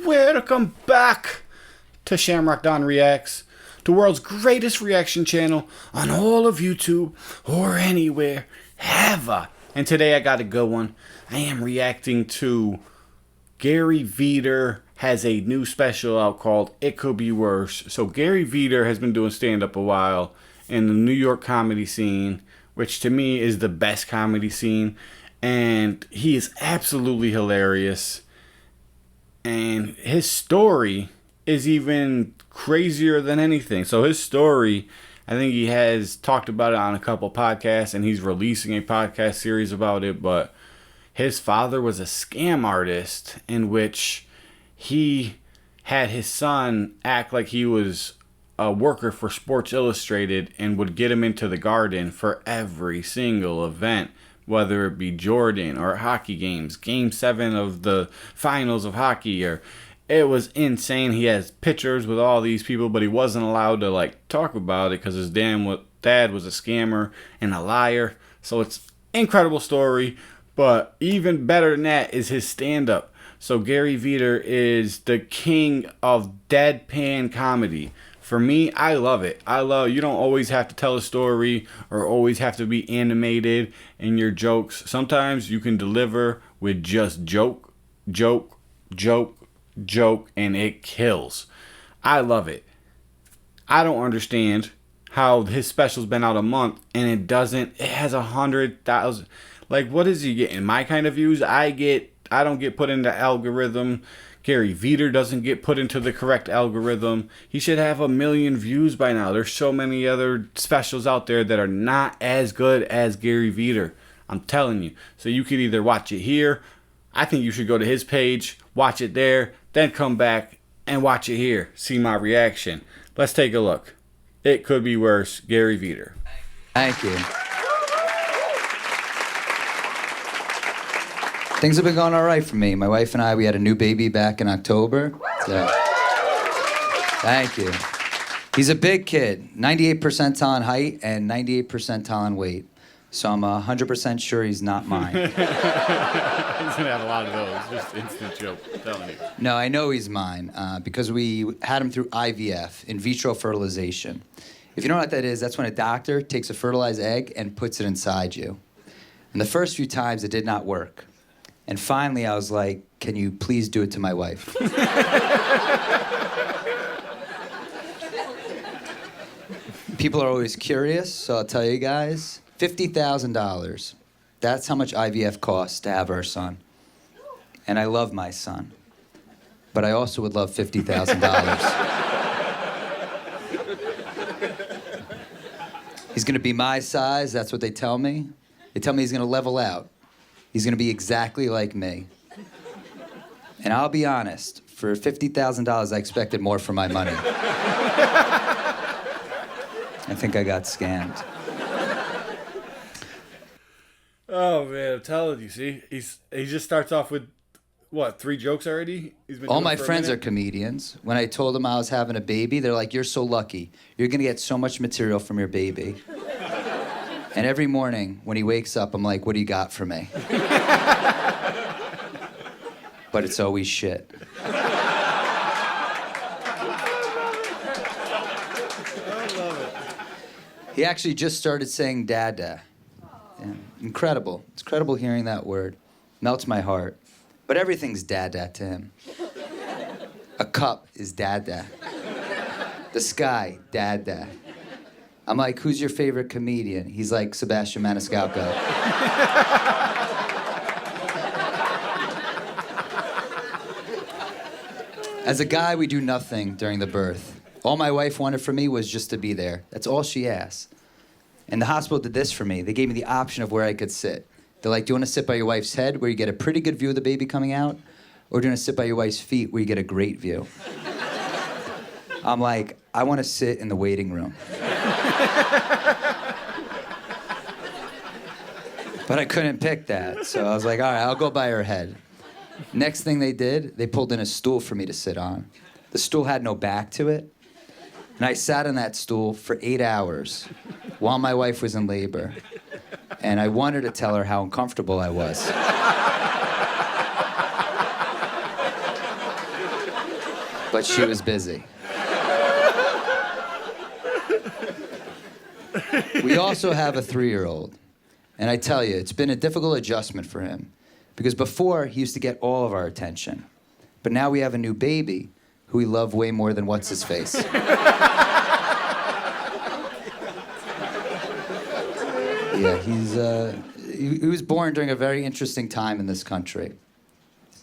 Welcome back to Shamrock Don Reacts, the world's greatest reaction channel on all of YouTube or anywhere ever. And today I got a good one. I am reacting to Gary VIDER has a new special out called It Could Be Worse. So Gary VIDER has been doing stand-up a while in the New York comedy scene, which to me is the best comedy scene. And he is absolutely hilarious. And his story is even crazier than anything. So his story, I think he has talked about it on a couple podcasts, and he's releasing a podcast series about it. But his father was a scam artist in which he had his son act like he was a worker for Sports Illustrated and would get him into the Garden for every single event, whether it be Jordan or hockey games, Game 7 of the finals of hockey. Or it was insane. He has pictures with all these people, but he wasn't allowed to talk about it because his dad was a scammer and a liar. So it's an incredible story, but even better than that is his stand-up. So Gary VIDER is the king of deadpan comedy. For me, I love it. You don't always have to tell a story or always have to be animated in your jokes. Sometimes you can deliver with just joke, joke, joke, joke, and it kills. I love it. I don't understand how his special's been out a month and it has 100,000. What is he getting? My kind of views? I don't get put into algorithm. Gary VIDER doesn't get put into the correct algorithm. He should have 1 million views by now. There's so many other specials out there that are not as good as Gary VIDER. I'm telling you. So you could either watch it here. I think you should go to his page, watch it there, then come back and watch it here. See my reaction. Let's take a look. It Could Be Worse, Gary VIDER. Thank you. Things have been going all right for me. My wife and I, we had a new baby back in October. So, thank you. He's a big kid, 98th percentile in height and 98th percentile in weight. So I'm 100% sure he's not mine. He's going to have a lot of those. Just instant joke, I'm telling you. No, I know he's mine because we had him through IVF, in vitro fertilization. If you don't know what that is, that's when a doctor takes a fertilized egg and puts it inside you. And the first few times it did not work. And finally, I was like, can you please do it to my wife? People are always curious, so I'll tell you guys. $50,000. That's how much IVF costs to have our son. And I love my son. But I also would love $50,000. He's going to be my size. That's what they tell me. They tell me he's going to level out. He's going to be exactly like me. And I'll be honest, for $50,000, I expected more for my money. I think I got scammed. Oh, man, I'm telling you, see? He just starts off with, what, 3 jokes already? All my friends are comedians. When I told them I was having a baby, they're like, you're so lucky. You're going to get so much material from your baby. And every morning when he wakes up, I'm like, what do you got for me? But it's always shit. I love it. He actually just started saying dada. Yeah, incredible. It's incredible hearing that word. Melts my heart. But everything's dada to him. A cup is dada. The sky, dada. I'm like, who's your favorite comedian? He's like, Sebastian Maniscalco. As a guy, we do nothing during the birth. All my wife wanted from me was just to be there. That's all she asked. And the hospital did this for me. They gave me the option of where I could sit. They're like, do you want to sit by your wife's head where you get a pretty good view of the baby coming out? Or do you want to sit by your wife's feet where you get a great view? I'm like, I want to sit in the waiting room. But I couldn't pick that, so I was like, all right, I'll go by her head. Next thing they did, they pulled in a stool for me to sit on. The stool had no back to it, and I sat on that stool for 8 hours while my wife was in labor, and I wanted to tell her how uncomfortable I was. but she was busy. We also have a 3-year-old. And I tell you, it's been a difficult adjustment for him. Because before, he used to get all of our attention. But now we have a new baby who we love way more than what's-his-face. Yeah, he was born during a very interesting time in this country.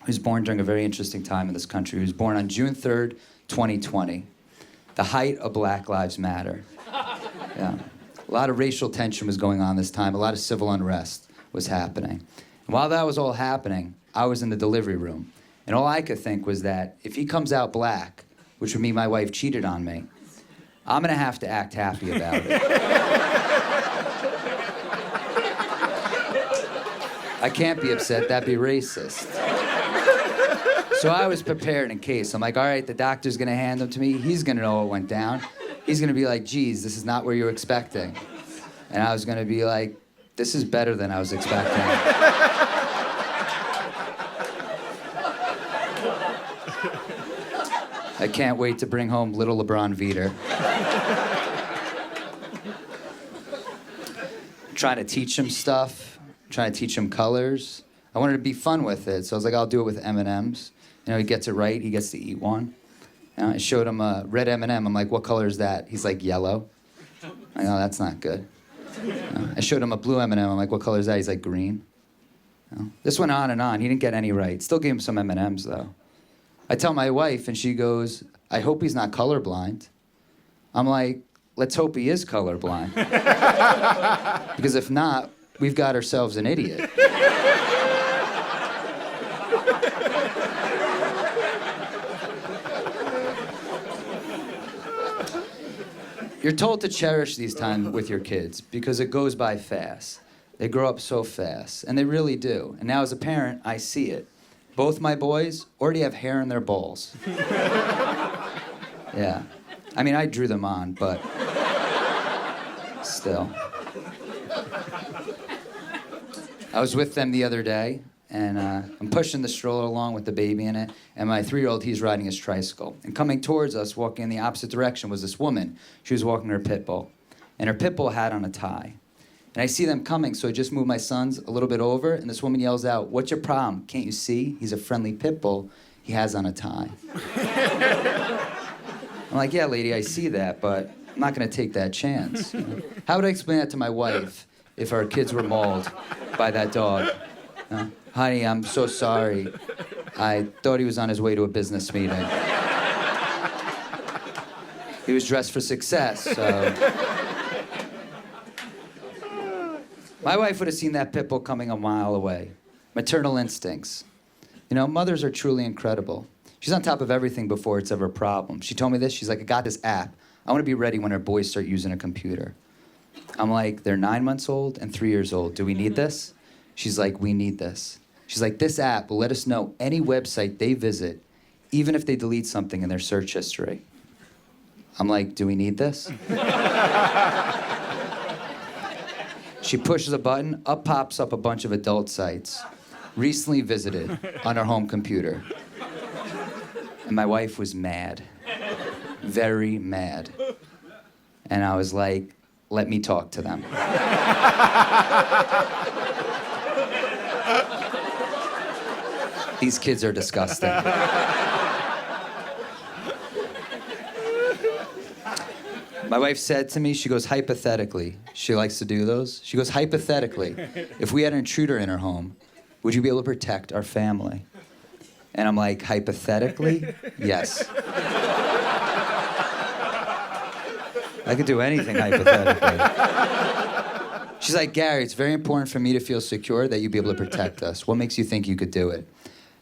He was born during a very interesting time in this country. He was born on June 3rd, 2020, the height of Black Lives Matter. Yeah. A lot of racial tension was going on this time. A lot of civil unrest was happening. And while that was all happening, I was in the delivery room. And all I could think was that if he comes out black, which would mean my wife cheated on me, I'm gonna have to act happy about it. I can't be upset, that'd be racist. So I was prepared in case. I'm like, all right, the doctor's gonna hand him to me. He's gonna know what went down. He's gonna be like, geez, this is not what you were expecting. And I was gonna be like, this is better than I was expecting. I can't wait to bring home little LeBron VIDER. Trying to teach him stuff, trying to teach him colors. I wanted to be fun with it, so I was like, I'll do it with M&Ms. You know, he gets it right, he gets to eat one. You know, I showed him a red M&M. I'm like, what color is that? He's like, yellow. I go, that's not good. I showed him a blue M&M. I'm like, what color is that? He's like, green. You know, this went on and on. He didn't get any right. Still gave him some M&Ms, though. I tell my wife, and she goes, I hope he's not colorblind. I'm like, let's hope he is colorblind. Because if not, we've got ourselves an idiot. You're told to cherish these times with your kids because it goes by fast. They grow up so fast, and they really do. And now as a parent, I see it. Both my boys already have hair in their balls. Yeah. I mean, I drew them on, but still. I was with them the other day, and I'm pushing the stroller along with the baby in it, and my 3-year-old, he's riding his tricycle. And coming towards us, walking in the opposite direction, was this woman. She was walking her pit bull, and her pit bull had on a tie. And I see them coming, so I just move my sons a little bit over, and this woman yells out, "What's your problem? Can't you see? He's a friendly pit bull. He has on a tie." I'm like, yeah, lady, I see that, but I'm not gonna take that chance. How would I explain that to my wife if our kids were mauled by that dog? Honey, I'm so sorry. I thought he was on his way to a business meeting. He was dressed for success, so. My wife would have seen that pit bull coming a mile away. Maternal instincts. You know, mothers are truly incredible. She's on top of everything before it's ever a problem. She told me this, she's like, I got this app. I want to be ready when our boys start using a computer. I'm like, they're 9 months old and 3 years old. Do we need this? She's like, we need this. She's like, this app will let us know any website they visit, even if they delete something in their search history. I'm like, do we need this? She pushes a button, up pops up a bunch of adult sites, recently visited on her home computer. And my wife was mad, very mad. And I was like, let me talk to them. These kids are disgusting. My wife said to me, she goes, hypothetically, she likes to do those. She goes, hypothetically, if we had an intruder in our home, would you be able to protect our family? And I'm like, hypothetically, yes. I could do anything hypothetically. She's like, Gary, it's very important for me to feel secure that you'd be able to protect us. What makes you think you could do it?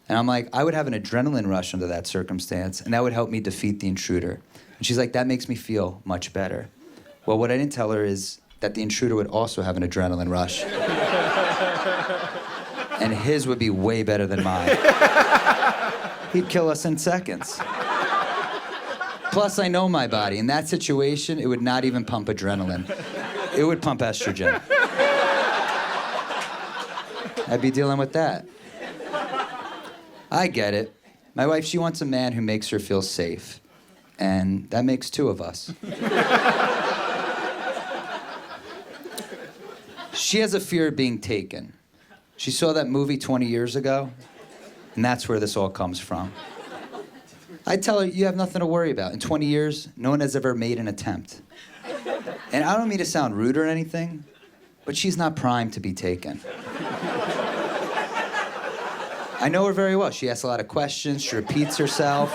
And I'm like, I would have an adrenaline rush under that circumstance, and that would help me defeat the intruder. And she's like, that makes me feel much better. Well, what I didn't tell her is that the intruder would also have an adrenaline rush. And his would be way better than mine. He'd kill us in seconds. Plus, I know my body. In that situation, it would not even pump adrenaline. It would pump estrogen. I'd be dealing with that. I get it. My wife, she wants a man who makes her feel safe. And that makes two of us. She has a fear of being taken. She saw that movie 20 years ago, and that's where this all comes from. I tell her, you have nothing to worry about. In 20 years, no one has ever made an attempt. And I don't mean to sound rude or anything, but she's not primed to be taken. I know her very well. She asks a lot of questions. She repeats herself.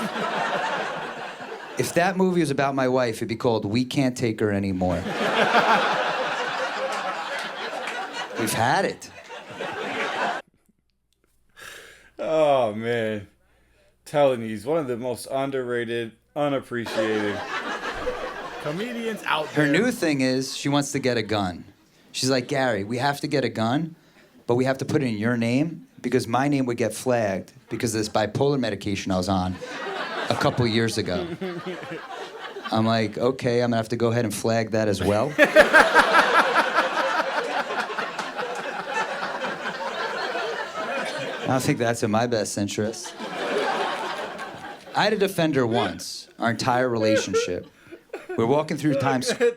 If that movie was about my wife, it'd be called We Can't Take Her Anymore. We've had it. Oh, man. Telling you, he's one of the most underrated, unappreciated comedians out there. Her new thing is she wants to get a gun. She's like, Gary, we have to get a gun, but we have to put it in your name because my name would get flagged because of this bipolar medication I was on a couple years ago. I'm like, okay, I'm gonna have to go ahead and flag that as well. I don't think that's in my best interest. I had a defender once, our entire relationship. We're walking through Times Square.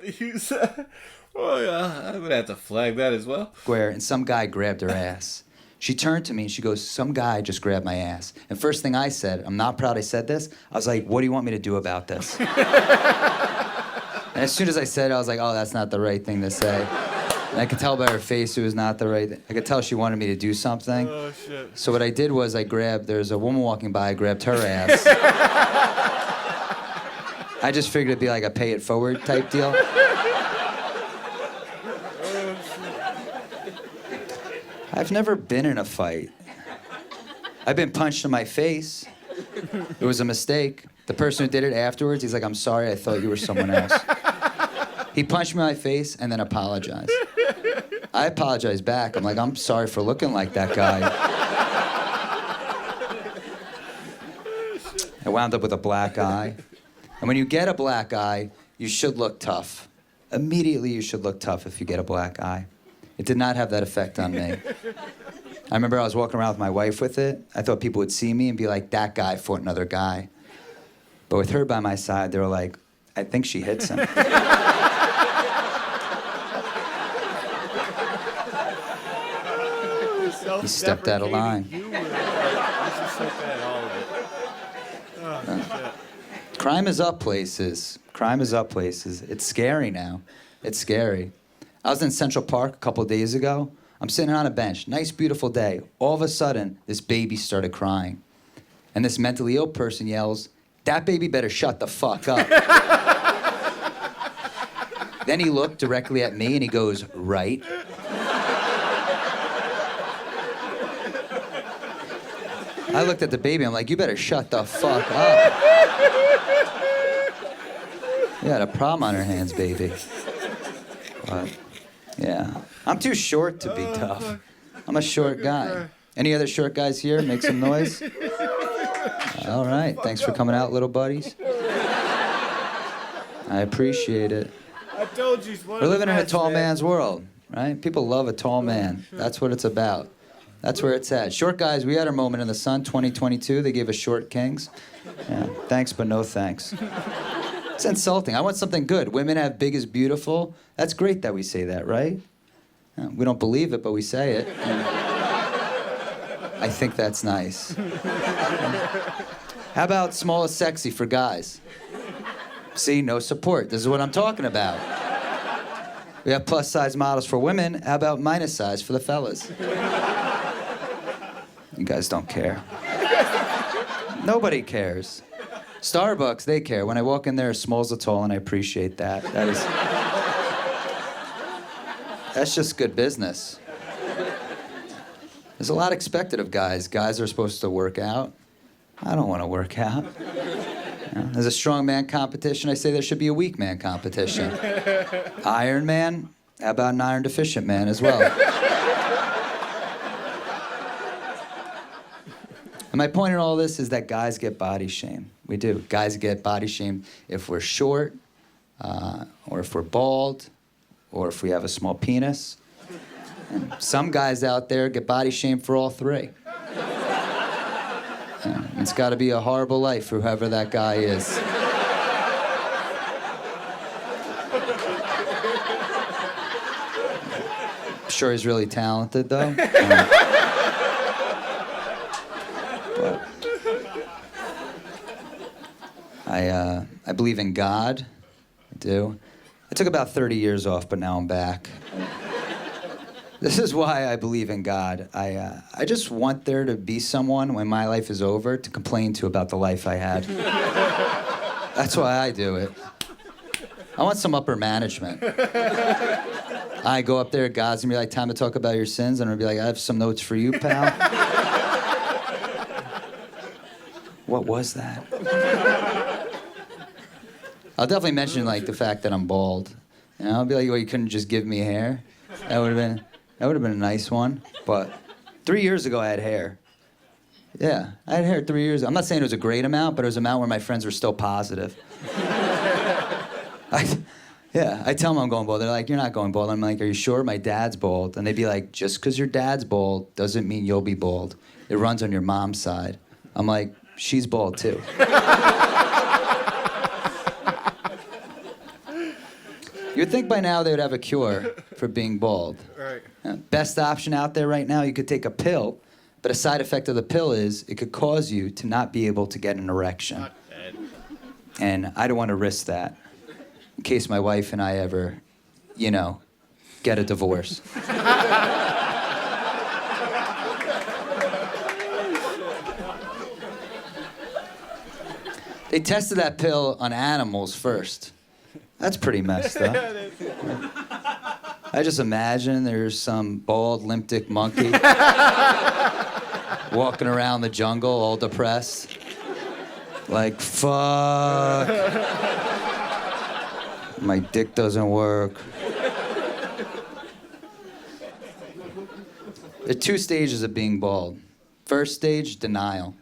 Oh, yeah, I'm gonna have to flag that as well. And some guy grabbed her ass. She turned to me and she goes, some guy just grabbed my ass. And first thing I said, I'm not proud I said this, I was like, what do you want me to do about this? And as soon as I said it, I was like, oh, that's not the right thing to say. And I could tell by her face it was not the right thing. I could tell she wanted me to do something. Oh, shit. So what I did was there's a woman walking by, I grabbed her ass. I just figured it'd be like a pay it forward type deal. I've never been in a fight. I've been punched in my face. It was a mistake. The person who did it afterwards, he's like, I'm sorry, I thought you were someone else. He punched me in my face and then apologized. I apologized back. I'm like, I'm sorry for looking like that guy. I wound up with a black eye. And when you get a black eye, you should look tough. Immediately, you should look tough if you get a black eye. It did not have that effect on me. I remember I was walking around with my wife with it. I thought people would see me and be like, that guy fought another guy. But with her by my side, they were like, I think she hits him. He stepped out of line. Crime is up places. Crime is up places. It's scary now. It's scary. I was in Central Park a couple of days ago. I'm sitting on a bench. Nice, beautiful day. All of a sudden, this baby started crying. And this mentally ill person yells, that baby better shut the fuck up. Then he looked directly at me and he goes, right? I looked at the baby, I'm like, you better shut the fuck up. You got a problem on her hands, baby. But, yeah. I'm too short to be tough. I'm a short guy. Any other short guys here? Make some noise. All right. Thanks for coming out, little buddies. I appreciate it. I told you. We're living in a tall man's world, right? People love a tall man. That's what it's about. That's where it's at. Short guys, we had our moment in the sun, 2022. They gave us short kings. Yeah, thanks, but no thanks. It's insulting. I want something good. Women have big is beautiful. That's great that we say that, right? We don't believe it, but we say it. I think that's nice. How about small is sexy for guys? See, no support. This is what I'm talking about. We have plus size models for women. How about minus size for the fellas? You guys don't care. Nobody cares. Starbucks, they care. When I walk in there, small's a tall, and I appreciate that. That's just good business. There's a lot expected of guys. Guys are supposed to work out. I don't want to work out. You know, there's a strong man competition. I say there should be a weak man competition. Iron Man, how about an iron deficient man as well? And my point in all this is that guys get body shamed. We do. Guys get body shamed if we're short, or if we're bald, or if we have a small penis. And some guys out there get body shamed for all three. It's got to be a horrible life for whoever that guy is. I'm sure he's really talented, though. But I believe in God. I do. I took about 30 years off, but now I'm back. This is why I believe in God. I just want there to be someone when my life is over to complain to about the life I had. That's why I do it. I want some upper management. I go up there, God's gonna be like, time to talk about your sins, and I'm gonna be like, I have some notes for you, pal. What was that? I'll definitely mention like the fact that I'm bald. And I'll be like, well, you couldn't just give me hair? That would have been a nice one. But 3 years ago, I had hair. Yeah, I had hair 3 years ago. I'm not saying it was a great amount, but it was an amount where my friends were still positive. I tell them I'm going bald. They're like, you're not going bald. I'm like, are you sure? My dad's bald. And they'd be like, just because your dad's bald doesn't mean you'll be bald. It runs on your mom's side. I'm like, she's bald too. You'd think by now they would have a cure for being bald. Right. Best option out there right now, you could take a pill, but a side effect of the pill is it could cause you to not be able to get an erection. Not bad. And I don't want to risk that in case my wife and I ever, get a divorce. They tested that pill on animals first. That's pretty messed up. I just imagine there's some bald, limp-dick monkey walking around the jungle all depressed. Like, fuck. My dick doesn't work. There are 2 stages of being bald. First stage, denial.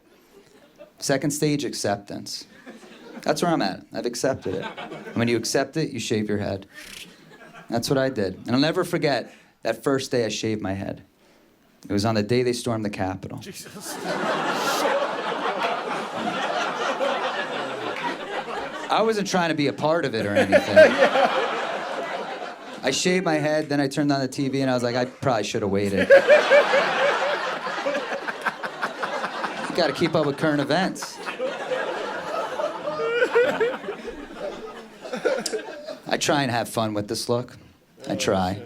Second stage, acceptance. That's where I'm at. I've accepted it. And when you accept it, you shave your head. That's what I did. And I'll never forget that first day I shaved my head. It was on the day they stormed the Capitol. Jesus. I wasn't trying to be a part of it or anything. I shaved my head, then I turned on the TV, and I was like, I probably should have waited. You gotta keep up with current events. I try and have fun with this look. I try.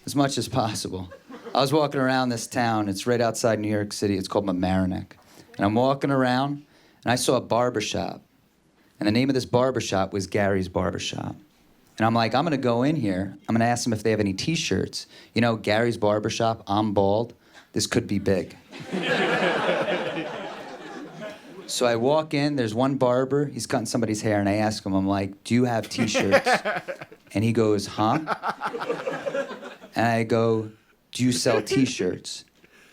As much as possible. I was walking around this town. It's right outside New York City. It's called Mamaroneck. And I'm walking around, and I saw a barbershop. And the name of this barbershop was Gary's Barbershop. And I'm like, I'm going to go in here. I'm going to ask them if they have any T-shirts. Gary's Barbershop, I'm bald. This could be big. So I walk in, there's one barber, he's cutting somebody's hair, and I ask him, I'm like, do you have T-shirts? And he goes, huh? And I go, do you sell T-shirts?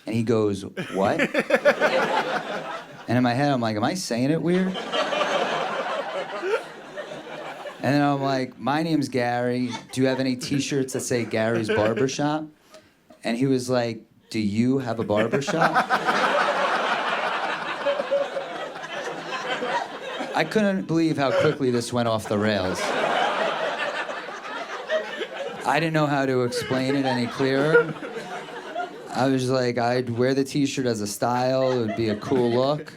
And he goes, what? And in my head, I'm like, am I saying it weird? And then I'm like, my name's Gary. Do you have any T-shirts that say Gary's Barbershop? And he was like, do you have a barbershop? I couldn't believe how quickly this went off the rails. I didn't know how to explain it any clearer. I was like, I'd wear the T-shirt as a style. It would be a cool look.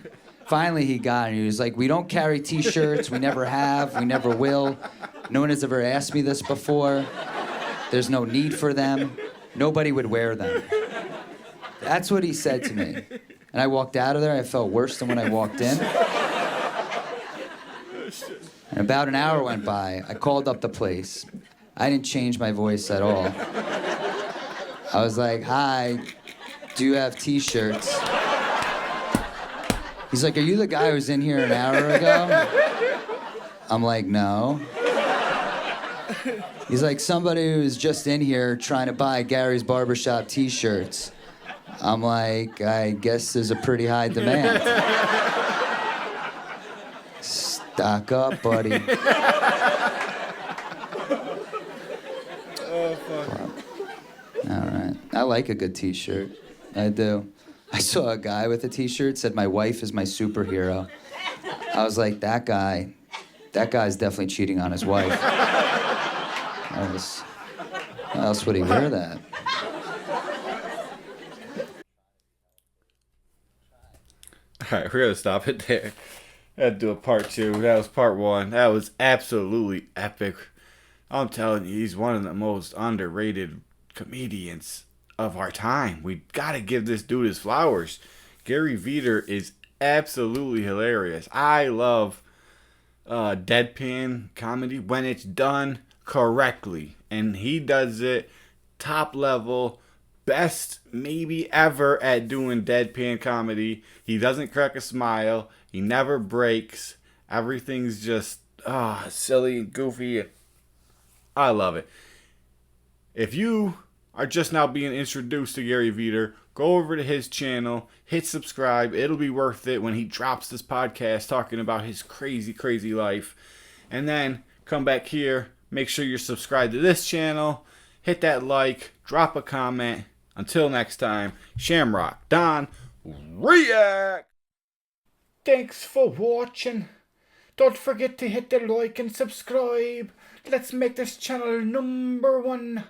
Finally, he got it. He was like, we don't carry T-shirts. We never have. We never will. No one has ever asked me this before. There's no need for them. Nobody would wear them. That's what he said to me. And I walked out of there. I felt worse than when I walked in. And about an hour went by. I called up the place. I didn't change my voice at all. I was like, hi, do you have T-shirts? He's like, are you the guy who was in here an hour ago? I'm like, no. He's like, somebody who was just in here trying to buy Gary's Barbershop T-shirts. I'm like, I guess there's a pretty high demand. Stock up, buddy. Oh, fuck. All right. I like a good T-shirt. I do. I saw a guy with a t-shirt said, "My wife is my superhero." I was like, that guy's definitely cheating on his wife. How else would he wear that? Alright, we're gonna stop it there. I had to do a part 2. That was part 1. That was absolutely epic. I'm telling you, he's one of the most underrated comedians of our time. We gotta give this dude his flowers. Gary VIDER is absolutely hilarious. I love deadpan comedy when it's done correctly, and he does it top level, best maybe ever at doing deadpan comedy. He doesn't crack a smile, he never breaks, everything's just silly and goofy. I love it. If you are just now being introduced to Gary VIDER, go over to his channel, hit subscribe. It'll be worth it when he drops this podcast talking about his crazy, crazy life. And then come back here, make sure you're subscribed to this channel, hit that like, drop a comment. Until next time, Shamrock Don React. Thanks for watching. Don't forget to hit the like and subscribe. Let's make this channel #1.